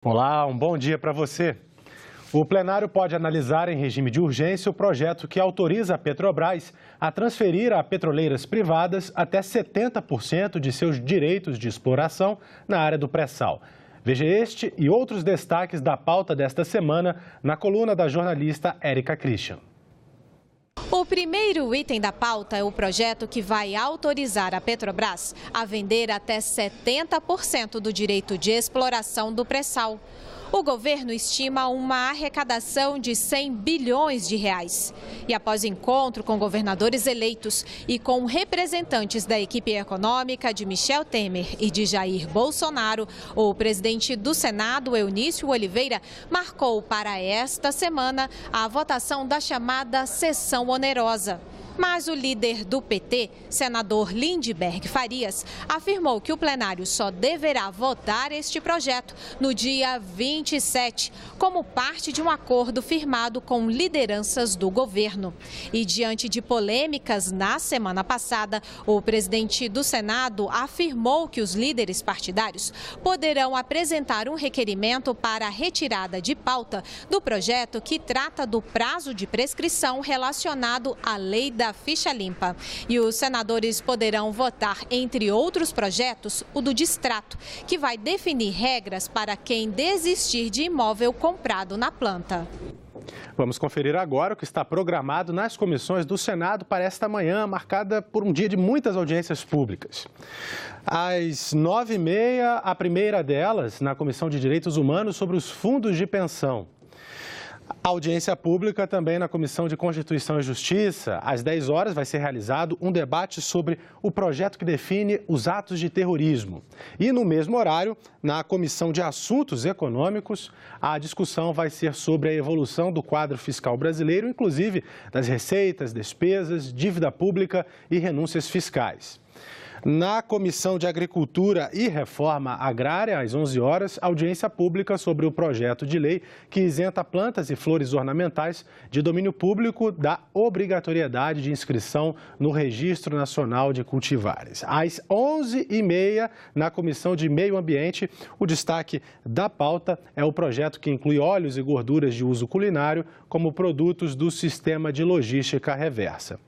Olá, um bom dia para você. O plenário pode analisar em regime de urgência o projeto que autoriza a Petrobras a transferir a petroleiras privadas até 70% de seus direitos de exploração na área do pré-sal. Veja este e outros destaques da pauta desta semana na coluna da jornalista Érica Christian. O primeiro item da pauta é o projeto que vai autorizar a Petrobras a vender até 70% do direito de exploração do pré-sal. O governo estima uma arrecadação de 100 bilhões de reais. E após encontro com governadores eleitos e com representantes da equipe econômica de Michel Temer e de Jair Bolsonaro, o presidente do Senado, Eunício Oliveira, marcou para esta semana a votação da chamada sessão onerosa. Mas o líder do PT, senador Lindbergh Farias, afirmou que o plenário só deverá votar este projeto no dia 27, como parte de um acordo firmado com lideranças do governo. E diante de polêmicas na semana passada, o presidente do Senado afirmou que os líderes partidários poderão apresentar um requerimento para a retirada de pauta do projeto que trata do prazo de prescrição relacionado à lei da ficha limpa. E os senadores poderão votar, entre outros projetos, o do distrato, que vai definir regras para quem desistir de imóvel comprado na planta. Vamos conferir agora o que está programado nas comissões do Senado para esta manhã, marcada por um dia de muitas audiências públicas. Às 9h30, a primeira delas na Comissão de Direitos Humanos sobre os fundos de pensão. Audiência pública também na Comissão de Constituição e Justiça. Às 10 horas vai ser realizado um debate sobre o projeto que define os atos de terrorismo. E no mesmo horário, na Comissão de Assuntos Econômicos, a discussão vai ser sobre a evolução do quadro fiscal brasileiro, inclusive das receitas, despesas, dívida pública e renúncias fiscais. Na Comissão de Agricultura e Reforma Agrária, às 11 horas, audiência pública sobre o projeto de lei que isenta plantas e flores ornamentais de domínio público da obrigatoriedade de inscrição no Registro Nacional de Cultivares. Às 11h30, na Comissão de Meio Ambiente, o destaque da pauta é o projeto que inclui óleos e gorduras de uso culinário como produtos do Sistema de Logística Reversa.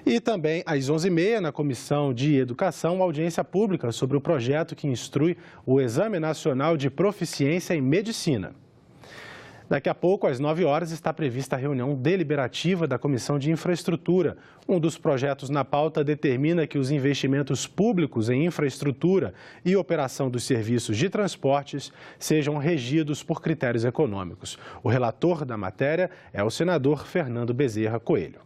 E também, às 11h30, na Comissão de Educação, audiência pública sobre o projeto que instrui o Exame Nacional de Proficiência em Medicina. Daqui a pouco, às 9 horas, está prevista a reunião deliberativa da Comissão de Infraestrutura. Um dos projetos na pauta determina que os investimentos públicos em infraestrutura e operação dos serviços de transportes sejam regidos por critérios econômicos. O relator da matéria é o senador Fernando Bezerra Coelho.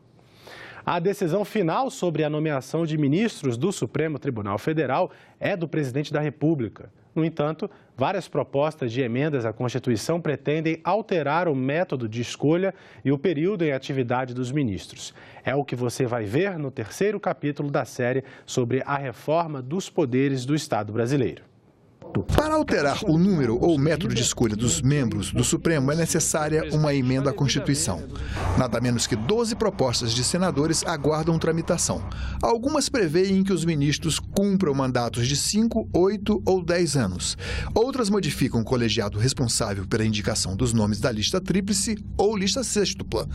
A decisão final sobre a nomeação de ministros do Supremo Tribunal Federal é do presidente da República. No entanto, várias propostas de emendas à Constituição pretendem alterar o método de escolha e o período em atividade dos ministros. É o que você vai ver no terceiro capítulo da série sobre a reforma dos poderes do Estado brasileiro. Para alterar o número ou método de escolha dos membros do Supremo é necessária uma emenda à Constituição. Nada menos que 12 propostas de senadores aguardam tramitação. Algumas preveem que os ministros cumpram mandatos de 5, 8 ou 10 anos. Outras modificam o colegiado responsável pela indicação dos nomes da lista tríplice ou lista sextupla.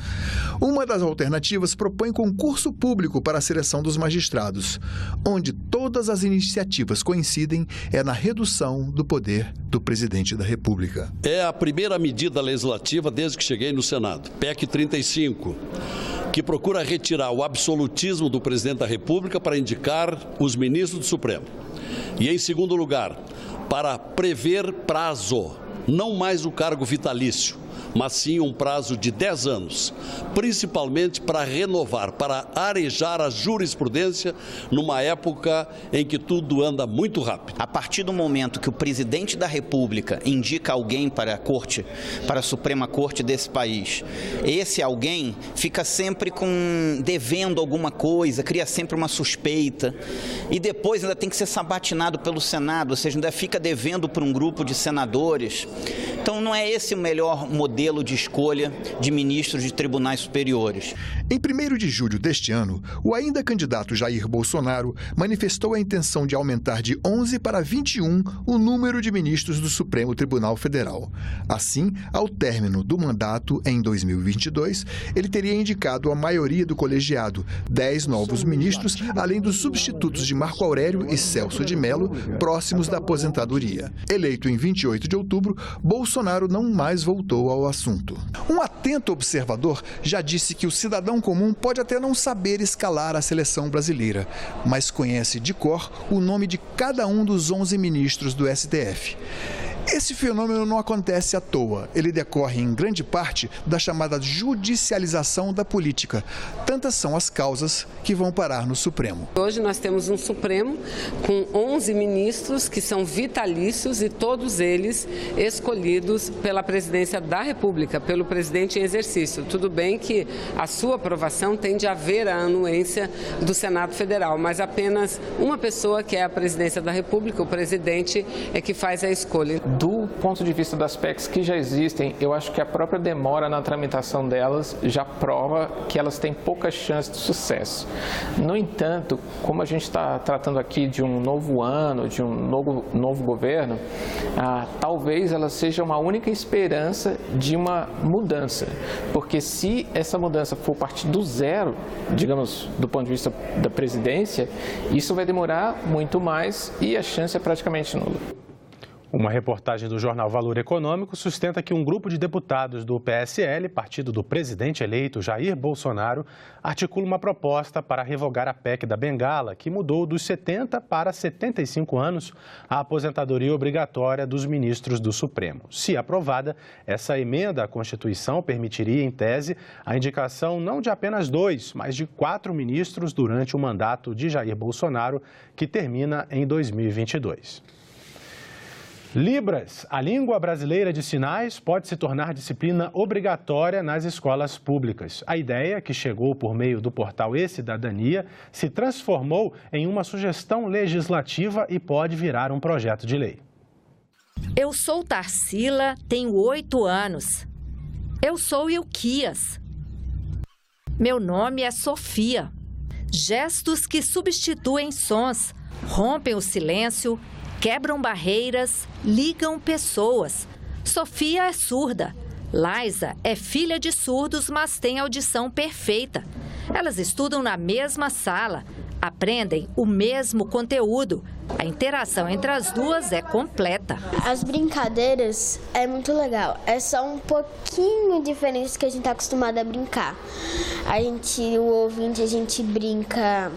Uma das alternativas propõe concurso público para a seleção dos magistrados. Onde todas as iniciativas coincidem é na redução do poder do presidente da República. É a primeira medida legislativa desde que cheguei no Senado, PEC 35, que procura retirar o absolutismo do presidente da República para indicar os ministros do Supremo. E, em segundo lugar, para prever prazo, não mais o cargo vitalício, mas sim um prazo de 10 anos, principalmente para renovar, para arejar a jurisprudência numa época em que tudo anda muito rápido. A partir do momento que o presidente da República indica alguém para a Corte, para a Suprema Corte desse país, esse alguém fica sempre devendo alguma coisa, cria sempre uma suspeita e depois ainda tem que ser sabatinado pelo Senado, ou seja, ainda fica devendo para um grupo de senadores superiores. Então não é esse o melhor modelo de escolha de ministros de tribunais superiores. Em 1º de julho deste ano, o ainda candidato Jair Bolsonaro manifestou a intenção de aumentar de 11 para 21 o número de ministros do Supremo Tribunal Federal. Assim, ao término do mandato, em 2022, ele teria indicado a maioria do colegiado, 10 novos ministros, além dos substitutos de Marco Aurélio e Celso de Mello, próximos da aposentadoria. Eleito em 28 de outubro, Bolsonaro não mais voltou ao assunto. Um atento observador já disse que o cidadão comum pode até não saber escalar a seleção brasileira, mas conhece de cor o nome de cada um dos 11 ministros do STF. Esse fenômeno não acontece à toa. Ele decorre, em grande parte, da chamada judicialização da política. Tantas são as causas que vão parar no Supremo. Hoje nós temos um Supremo com 11 ministros que são vitalícios e todos eles escolhidos pela Presidência da República, pelo presidente em exercício. Tudo bem que a sua aprovação tem de haver a anuência do Senado Federal, mas apenas uma pessoa, que é a Presidência da República, o presidente, é que faz a escolha. Do ponto de vista das PECs que já existem, eu acho que a própria demora na tramitação delas já prova que elas têm poucas chances de sucesso. No entanto, como a gente está tratando aqui de um novo ano, de um novo governo, talvez ela seja uma única esperança de uma mudança. Porque se essa mudança for partir do zero, digamos, do ponto de vista da presidência, isso vai demorar muito mais e a chance é praticamente nula. Uma reportagem do jornal Valor Econômico sustenta que um grupo de deputados do PSL, partido do presidente eleito Jair Bolsonaro, articula uma proposta para revogar a PEC da Bengala, que mudou dos 70 para 75 anos a aposentadoria obrigatória dos ministros do Supremo. Se aprovada, essa emenda à Constituição permitiria, em tese, a indicação não de apenas 2, mas de 4 ministros durante o mandato de Jair Bolsonaro, que termina em 2022. Libras, a língua brasileira de sinais, pode se tornar disciplina obrigatória nas escolas públicas. A ideia, que chegou por meio do portal E-Cidadania, se transformou em uma sugestão legislativa e pode virar um projeto de lei. Eu sou Tarsila, tenho 8 anos. Eu sou Ilquias. Meu nome é Sofia. Gestos que substituem sons, rompem o silêncio, quebram barreiras, ligam pessoas. Sofia é surda. Laisa é filha de surdos, mas tem audição perfeita. Elas estudam na mesma sala, aprendem o mesmo conteúdo. A interação entre as duas é completa. As brincadeiras é muito legal. É só um pouquinho diferente do que a gente está acostumado a brincar. O ouvinte, a gente brinca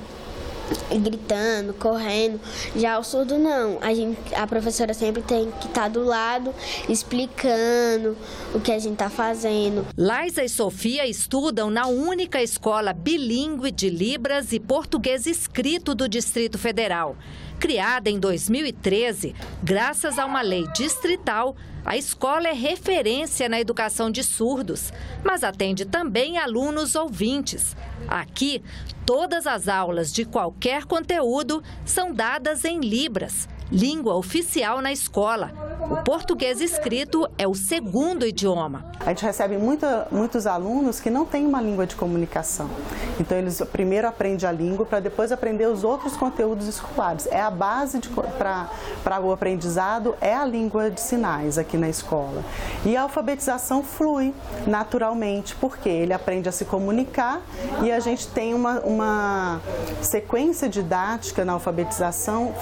gritando, correndo. Já o surdo não, a professora sempre tem que estar do lado explicando o que a gente está fazendo. Laisa e Sofia estudam na única escola bilíngue de Libras e português escrito do Distrito Federal. Criada em 2013, graças a uma lei distrital, a escola é referência na educação de surdos, mas atende também alunos ouvintes. Aqui, todas as aulas de qualquer conteúdo são dadas em Libras, língua oficial na escola. O português escrito é o segundo idioma. A gente recebe muitos alunos que não têm uma língua de comunicação. Então, eles primeiro aprendem a língua para depois aprender os outros conteúdos escolares. É a base para o aprendizado, é a língua de sinais aqui na escola. E a alfabetização flui naturalmente, porque ele aprende a se comunicar e a gente tem uma sequência didática na alfabetização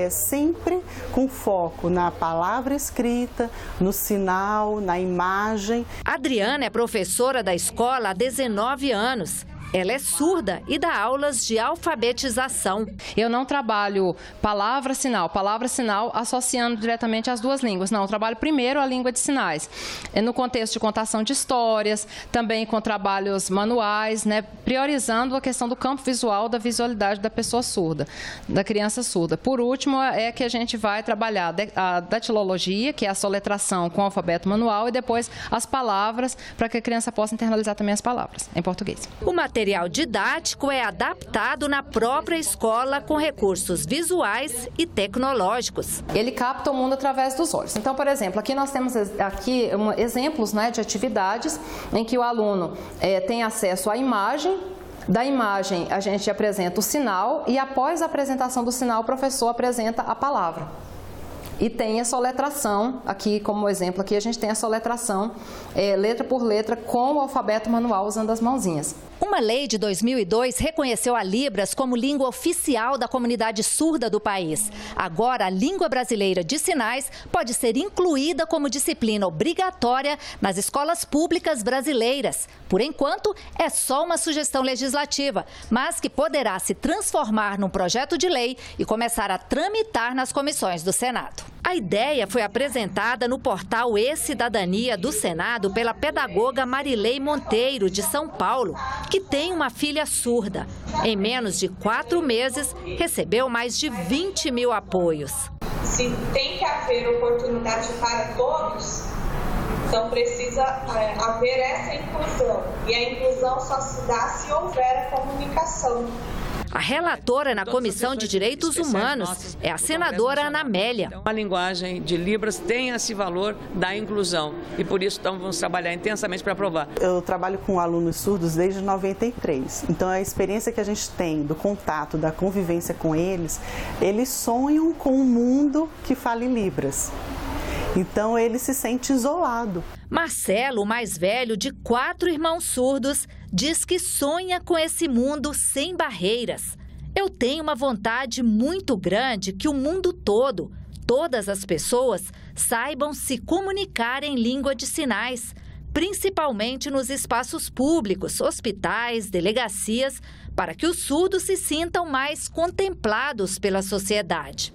sempre com foco na palavra escrita, no sinal, na imagem. Adriana é professora da escola há 19 anos. Ela é surda e dá aulas de alfabetização. Eu não trabalho palavra-sinal associando diretamente as duas línguas. Não, eu trabalho primeiro a língua de sinais. No contexto de contação de histórias, também com trabalhos manuais, priorizando a questão do campo visual, da visualidade da pessoa surda, da criança surda. Por último, é que a gente vai trabalhar a datilologia, que é a soletração com o alfabeto manual, e depois as palavras, para que a criança possa internalizar também as palavras em português. O material material didático é adaptado na própria escola com recursos visuais e tecnológicos. Ele capta o mundo através dos olhos. Então, por exemplo, aqui nós temos exemplos, né, de atividades em que o aluno tem acesso à imagem. Da imagem, a gente apresenta o sinal e, após a apresentação do sinal, o professor apresenta a palavra. E tem a soletração, aqui como exemplo, aqui a gente tem a soletração letra por letra com o alfabeto manual usando as mãozinhas. Uma lei de 2002 reconheceu a Libras como língua oficial da comunidade surda do país. Agora, a língua brasileira de sinais pode ser incluída como disciplina obrigatória nas escolas públicas brasileiras. Por enquanto, é só uma sugestão legislativa, mas que poderá se transformar num projeto de lei e começar a tramitar nas comissões do Senado. A ideia foi apresentada no portal E-Cidadania do Senado pela pedagoga Marilei Monteiro, de São Paulo, que tem uma filha surda. Em menos de 4 meses, recebeu mais de 20 mil apoios. Se tem que haver oportunidade para todos, então precisa haver essa inclusão. E a inclusão só se dá se houver a comunicação. A relatora na Comissão de Direitos Humanos é a senadora Ana Amélia. A linguagem de Libras tem esse valor da inclusão e por isso vamos trabalhar intensamente para aprovar. Eu trabalho com alunos surdos desde 93, então a experiência que a gente tem do contato, da convivência com eles, eles sonham com um mundo que fala em Libras. Então ele se sente isolado. Marcelo, o mais velho de 4 irmãos surdos, diz que sonha com esse mundo sem barreiras. Eu tenho uma vontade muito grande que o mundo todo, todas as pessoas, saibam se comunicar em língua de sinais, principalmente nos espaços públicos, hospitais, delegacias, para que os surdos se sintam mais contemplados pela sociedade.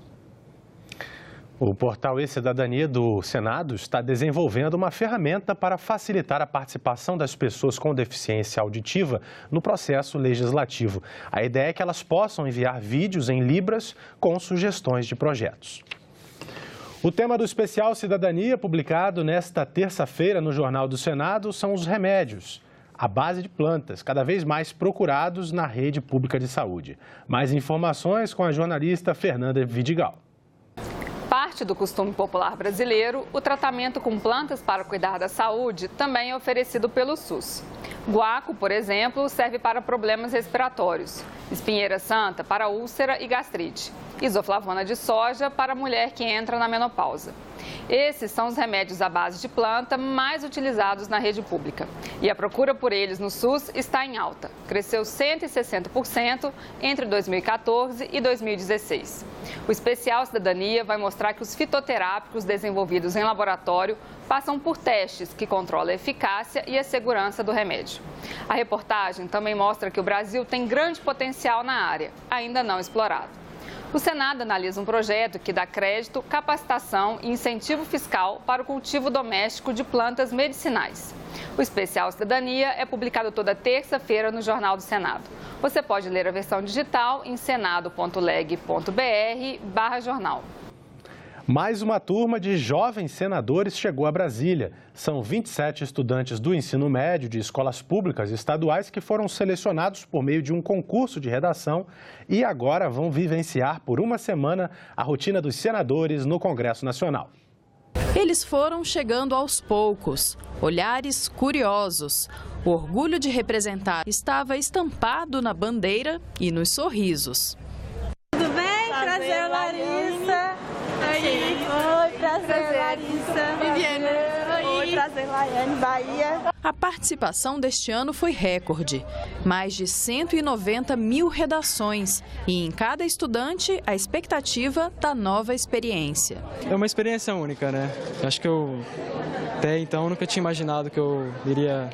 O portal E-Cidadania do Senado está desenvolvendo uma ferramenta para facilitar a participação das pessoas com deficiência auditiva no processo legislativo. A ideia é que elas possam enviar vídeos em Libras com sugestões de projetos. O tema do especial Cidadania, publicado nesta terça-feira no Jornal do Senado, são os remédios à base de plantas, cada vez mais procurados na rede pública de saúde. Mais informações com a jornalista Fernanda Vidigal. Parte do costume popular brasileiro, o tratamento com plantas para cuidar da saúde também é oferecido pelo SUS. Guaco, por exemplo, serve para problemas respiratórios. Espinheira santa para úlcera e gastrite. Isoflavona de soja para a mulher que entra na menopausa. Esses são os remédios à base de planta mais utilizados na rede pública. E a procura por eles no SUS está em alta. Cresceu 160% entre 2014 e 2016. O especial Cidadania vai mostrar que os fitoterápicos desenvolvidos em laboratório passam por testes que controlam a eficácia e a segurança do remédio. A reportagem também mostra que o Brasil tem grande potencial na área, ainda não explorado. O Senado analisa um projeto que dá crédito, capacitação e incentivo fiscal para o cultivo doméstico de plantas medicinais. O especial Cidadania é publicado toda terça-feira no Jornal do Senado. Você pode ler a versão digital em senado.leg.br/jornal. Mais uma turma de jovens senadores chegou a Brasília. São 27 estudantes do ensino médio de escolas públicas estaduais que foram selecionados por meio de um concurso de redação e agora vão vivenciar por uma semana a rotina dos senadores no Congresso Nacional. Eles foram chegando aos poucos, olhares curiosos. O orgulho de representar estava estampado na bandeira e nos sorrisos. Tudo bem? Prazer, Larissa. Oi, prazer, Larissa. Viviane. Oi, prazer, Laiane, Bahia. A participação deste ano foi recorde. Mais de 190 mil redações. E em cada estudante, a expectativa da nova experiência. É uma experiência única, né? Acho que eu, até então, nunca tinha imaginado que eu iria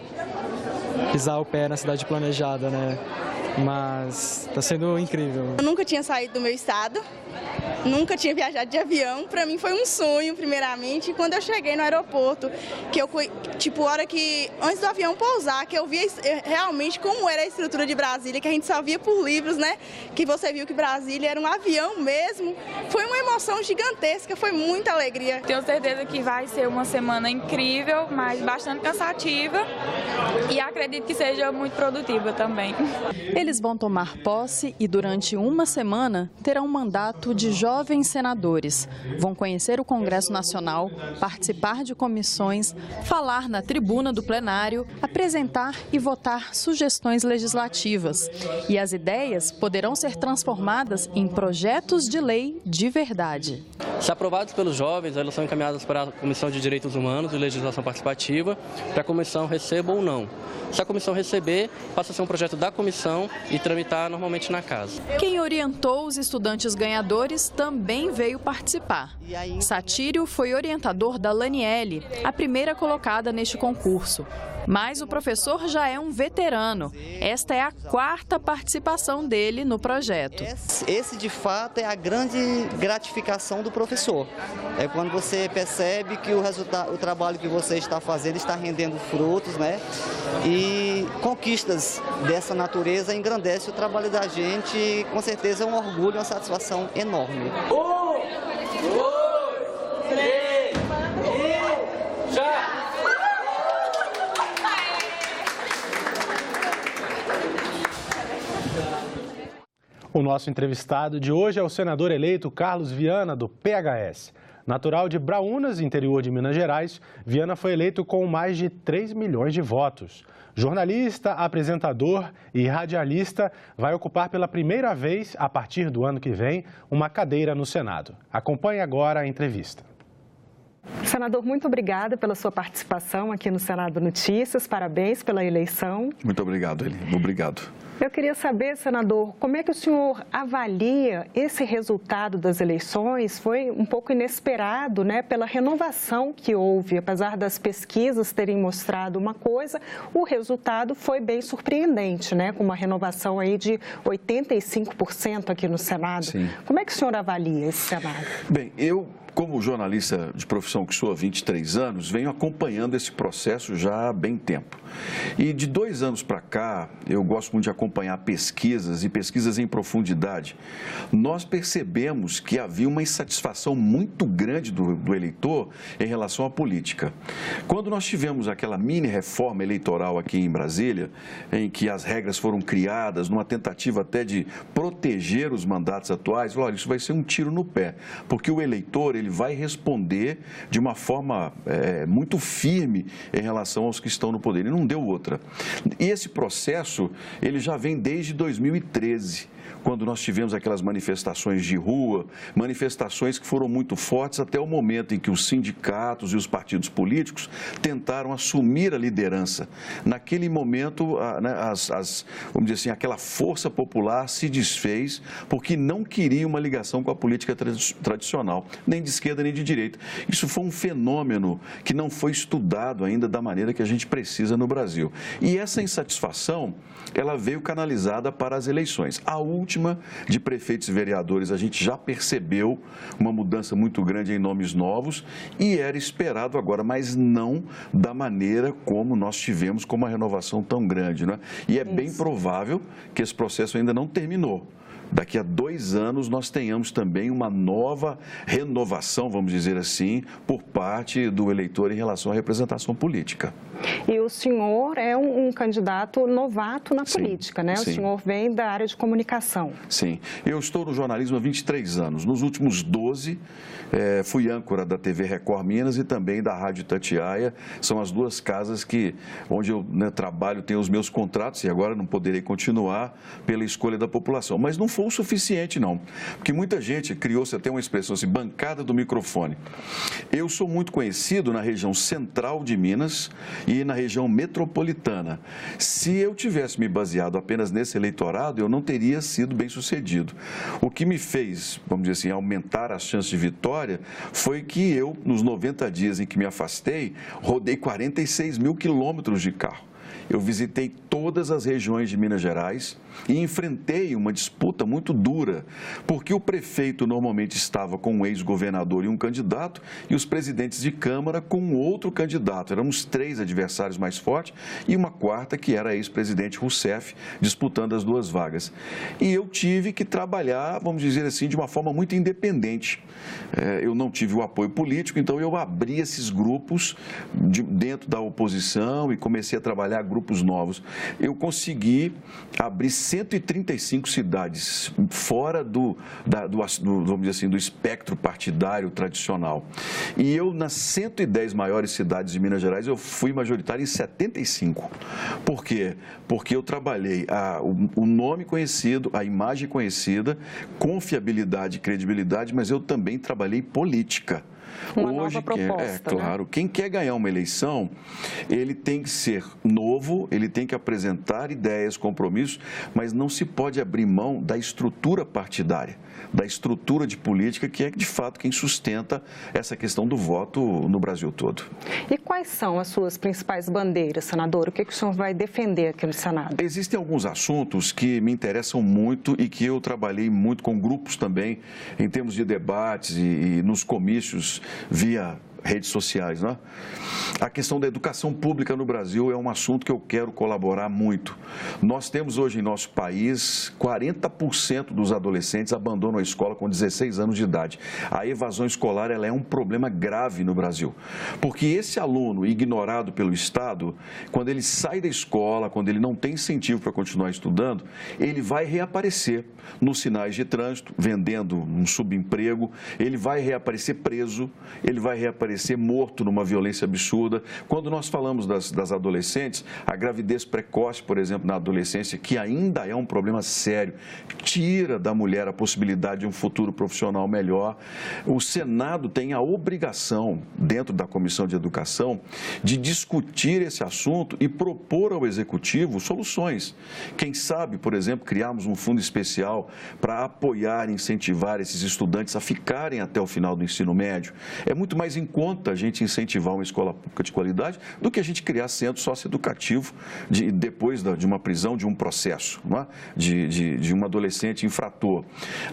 pisar o pé na cidade planejada, né? Mas está sendo incrível. Eu nunca tinha saído do meu estado Nunca tinha viajado de avião, para mim foi um sonho, primeiramente. E quando eu cheguei no aeroporto, que eu, tipo, hora que, antes do avião pousar, que eu vi realmente como era a estrutura de Brasília, que a gente só via por livros, né? Que você viu que Brasília era um avião mesmo. Foi uma emoção gigantesca, foi muita alegria. Tenho certeza que vai ser uma semana incrível, mas bastante cansativa. E acredito que seja muito produtiva também. Eles vão tomar posse e durante uma semana terão um mandato de jovens senadores. Vão conhecer o Congresso Nacional, participar de comissões, falar na tribuna do plenário, apresentar e votar sugestões legislativas. E as ideias poderão ser transformadas em projetos de lei de verdade. Se aprovados pelos jovens, elas são encaminhadas para a Comissão de Direitos Humanos e Legislação Participativa, para a comissão receba ou não. Se a comissão receber, passa a ser um projeto da comissão e tramitar normalmente na casa. Quem orientou os estudantes ganhadores também veio participar. Satírio foi orientador da Laniele, a primeira colocada neste concurso. Mas o professor já é um veterano. Esta é a 4ª participação dele no projeto. Esse, de fato, é a grande gratificação do professor. É quando você percebe que o trabalho que você está fazendo está rendendo frutos, né? E conquistas dessa natureza engrandece o trabalho da gente e, com certeza, é um orgulho, uma satisfação enorme. 1, 2, 3, já! O nosso entrevistado de hoje é o senador eleito Carlos Viana, do PHS. Natural de Braúnas, interior de Minas Gerais, Viana foi eleito com mais de 3 milhões de votos. Jornalista, apresentador e radialista, vai ocupar pela primeira vez, a partir do ano que vem, uma cadeira no Senado. Acompanhe agora a entrevista. Senador, muito obrigada pela sua participação aqui no Senado Notícias. Parabéns pela eleição. Muito obrigado, Eli. Obrigado. Eu queria saber, senador, como é que o senhor avalia esse resultado das eleições? Foi um pouco inesperado, né, pela renovação que houve. Apesar das pesquisas terem mostrado uma coisa, o resultado foi bem surpreendente, né, com uma renovação aí de 85% aqui no Senado. Sim. Como é que o senhor avalia esse cenário? Bem, eu, como jornalista de profissão que sou há 23 anos, venho acompanhando esse processo já há bem tempo. E de 2 anos para cá, eu gosto muito de acompanhar pesquisas e pesquisas em profundidade. Nós percebemos que havia uma insatisfação muito grande do eleitor em relação à política. Quando nós tivemos aquela mini reforma eleitoral aqui em Brasília, em que as regras foram criadas, numa tentativa até de proteger os mandatos atuais, olha, isso vai ser um tiro no pé, porque o eleitor ele vai responder de uma forma muito firme em relação aos que estão no poder. E não deu outra. E esse processo, ele já vem desde 2013, quando nós tivemos aquelas manifestações de rua, manifestações que foram muito fortes até o momento em que os sindicatos e os partidos políticos tentaram assumir a liderança. Naquele momento, vamos dizer assim, aquela força popular se desfez porque não queria uma ligação com a política tradicional, nem de esquerda nem de direita. Isso foi um fenômeno que não foi estudado ainda da maneira que a gente precisa no Brasil. E essa insatisfação, ela veio canalizada para as eleições. A última de prefeitos e vereadores, a gente já percebeu uma mudança muito grande em nomes novos e era esperado agora, mas não da maneira como nós tivemos, com uma renovação tão grande, né? E é bem provável que esse processo ainda não terminou. Daqui a 2 anos nós tenhamos também uma nova renovação, vamos dizer assim, por parte do eleitor em relação à representação política. E o senhor é um candidato novato na política, né? O senhor vem da área de comunicação. Sim. Eu estou no jornalismo há 23 anos. Nos últimos 12, fui âncora da TV Record Minas e também da Rádio Itatiaia. São as 2 casas onde eu trabalho, tenho os meus contratos e agora não poderei continuar pela escolha da população. Mas não foi o suficiente, não. Porque muita gente criou-se até uma expressão assim, bancada do microfone. Eu sou muito conhecido na região central de Minas e na região metropolitana. Se eu tivesse me baseado apenas nesse eleitorado, eu não teria sido bem sucedido. O que me fez, vamos dizer assim, aumentar as chances de vitória foi que eu, nos 90 dias em que me afastei, rodei 46 mil quilômetros de carro. eu visitei todas as regiões de Minas Gerais e enfrentei uma disputa muito dura, porque o prefeito normalmente estava com um ex-governador e um candidato e os presidentes de Câmara com outro candidato. Éramos 3 adversários mais fortes e uma quarta que era a ex-presidente Rousseff disputando as 2 vagas. E eu tive que trabalhar, vamos dizer assim, de uma forma muito independente. Eu não tive o apoio político, então eu abri esses grupos dentro da oposição e comecei a trabalhar grupos novos. Eu consegui abrir 135 cidades fora vamos dizer assim, do espectro partidário tradicional. E eu, nas 110 maiores cidades de Minas Gerais, eu fui majoritário em 75. Por quê? Porque eu trabalhei o nome conhecido, a imagem conhecida, confiabilidade e credibilidade, mas eu também trabalhei política. Uma nova proposta, claro, quem quer ganhar uma eleição, ele tem que ser novo, ele tem que apresentar ideias, compromissos, mas não se pode abrir mão da estrutura partidária, da estrutura de política, que é de fato quem sustenta essa questão do voto no Brasil todo. E quais são as suas principais bandeiras, senador? O que o senhor vai defender aqui no Senado? Existem alguns assuntos que me interessam muito e que eu trabalhei muito com grupos também, em termos de debates e nos comícios via redes sociais, né? A questão da educação pública no Brasil é um assunto que eu quero colaborar muito. Nós temos hoje em nosso país 40% dos adolescentes abandonam a escola com 16 anos de idade. A evasão escolar ela é um problema grave no Brasil, porque esse aluno ignorado pelo Estado, quando ele sai da escola, quando ele não tem incentivo para continuar estudando, ele vai reaparecer nos sinais de trânsito, vendendo um subemprego, ele vai reaparecer preso, ele vai reaparecer morto numa violência absurda. Quando nós falamos das adolescentes, a gravidez precoce, por exemplo, na adolescência, que ainda é um problema sério, tira da mulher a possibilidade de um futuro profissional melhor. O Senado tem a obrigação, dentro da Comissão de Educação, de discutir esse assunto e propor ao Executivo soluções. Quem sabe, por exemplo, criarmos um fundo especial para apoiar e incentivar esses estudantes a ficarem até o final do ensino médio. É muito mais em conta a gente incentivar uma escola pública de qualidade do que a gente criar centro socioeducativo depois de uma prisão, de um processo, não é? de um adolescente infrator.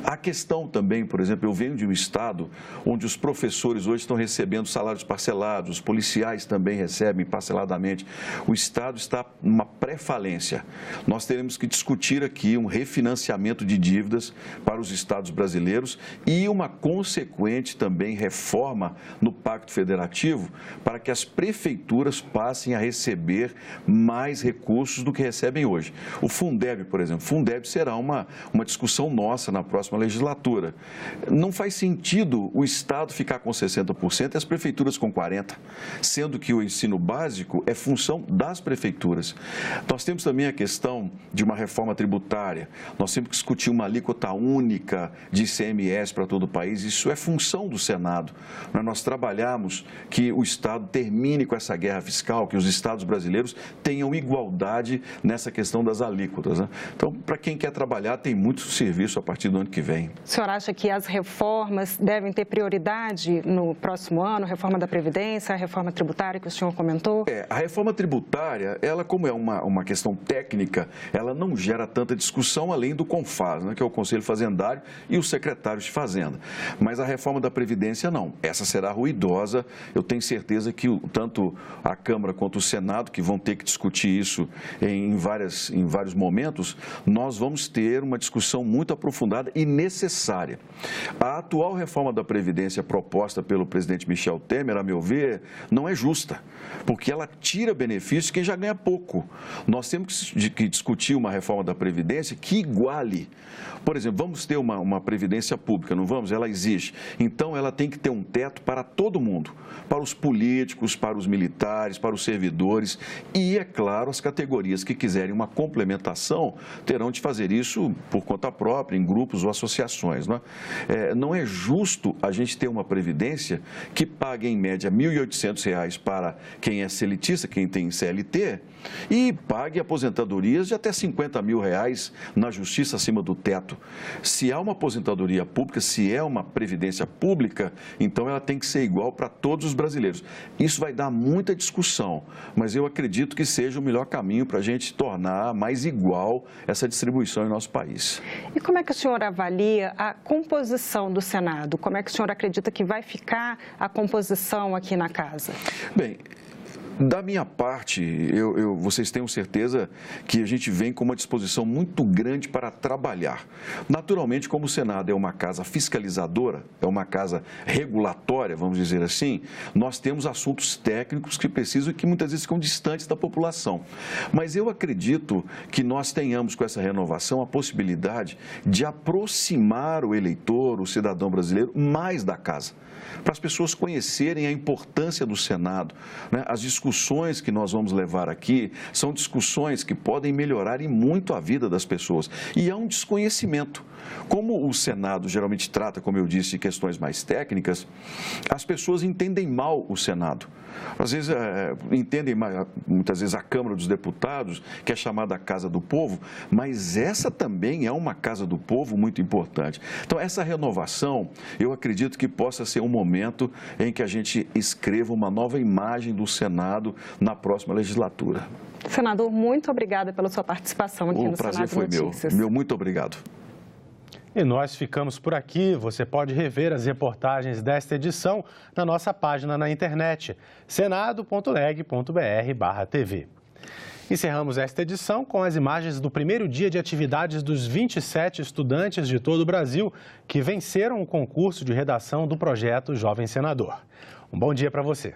A questão também, por exemplo, eu venho de um estado onde os professores hoje estão recebendo salários parcelados, os policiais também recebem parceladamente. O estado está numa pré-falência. Nós teremos que discutir aqui um refinanciamento de dívidas para os estados brasileiros e uma consequente também reforma no Pacto Federativo para que as prefeituras passem a receber mais recursos do que recebem hoje. O Fundeb, por exemplo, Fundeb será uma discussão nossa na próxima legislatura. Não faz sentido o Estado ficar com 60% e as prefeituras com 40%, sendo que o ensino básico é função das prefeituras. Nós temos também a questão de uma reforma tributária. Nós temos que discutir uma alíquota única de ICMS para todo o país. Isso é função do Senado. Nós trabalhamos que o Estado termine com essa guerra fiscal, que os estados brasileiros tenham igualdade nessa questão das alíquotas, né? Então, para quem quer trabalhar, tem muito serviço a partir do ano que vem. O senhor acha que as reformas devem ter prioridade no próximo ano? A reforma da Previdência, a reforma tributária que o senhor comentou? A reforma tributária, ela como é uma questão técnica, ela não gera tanta discussão além do CONFAS, né, que é o Conselho Fazendário e os secretários de Fazenda. Mas a reforma da Previdência, não. Essa será ruidosa. Eu tenho certeza que tanto a Câmara quanto o Senado, que vão ter que discutir isso em vários momentos, nós vamos ter uma discussão muito aprofundada e necessária. A atual reforma da Previdência proposta pelo presidente Michel Temer, a meu ver, não é justa, porque ela tira benefícios de quem já ganha pouco. Nós temos que discutir uma reforma da Previdência que iguale. Por exemplo, vamos ter uma Previdência pública, não vamos? Ela existe. Então, ela tem que ter um teto para todo mundo, para os políticos, para os militares, para os servidores e, é claro, as categorias que quiserem uma complementação terão de fazer isso por conta própria, em grupos ou associações. Não é justo a gente ter uma Previdência que pague, em média, R$ 1.800 para quem é seletista, quem tem CLT, e pague aposentadorias de até R$ 50 mil na justiça acima do teto. Se há uma aposentadoria pública, se é uma previdência pública, então ela tem que ser igual igual para todos os brasileiros. Isso vai dar muita discussão, mas eu acredito que seja o melhor caminho para a gente tornar mais igual essa distribuição em nosso país. E como é que o senhor avalia a composição do Senado? Como é que o senhor acredita que vai ficar a composição aqui na casa? Bem, da minha parte, vocês tenham certeza que a gente vem com uma disposição muito grande para trabalhar. Naturalmente, como o Senado é uma casa fiscalizadora, é uma casa regulatória, vamos dizer assim, nós temos assuntos técnicos que precisam e que muitas vezes ficam distantes da população. Mas eu acredito que nós tenhamos com essa renovação a possibilidade de aproximar o eleitor, o cidadão brasileiro, mais da casa, para as pessoas conhecerem a importância do Senado, né? As discussões que nós vamos levar aqui são discussões que podem melhorar e muito a vida das pessoas. E há um desconhecimento. Como o Senado geralmente trata, como eu disse, de questões mais técnicas, as pessoas entendem mal o Senado. Às vezes entendem muitas vezes a Câmara dos Deputados, que é chamada a Casa do Povo, mas essa também é uma Casa do Povo muito importante. Então, essa renovação, eu acredito que possa ser um momento em que a gente escreva uma nova imagem do Senado na próxima legislatura. Senador, muito obrigada pela sua participação aqui no Senado Notícias. O prazer foi meu. Muito obrigado. E nós ficamos por aqui. Você pode rever as reportagens desta edição na nossa página na internet, senado.leg.br/tv. Encerramos esta edição com as imagens do primeiro dia de atividades dos 27 estudantes de todo o Brasil que venceram o concurso de redação do projeto Jovem Senador. Um bom dia para você.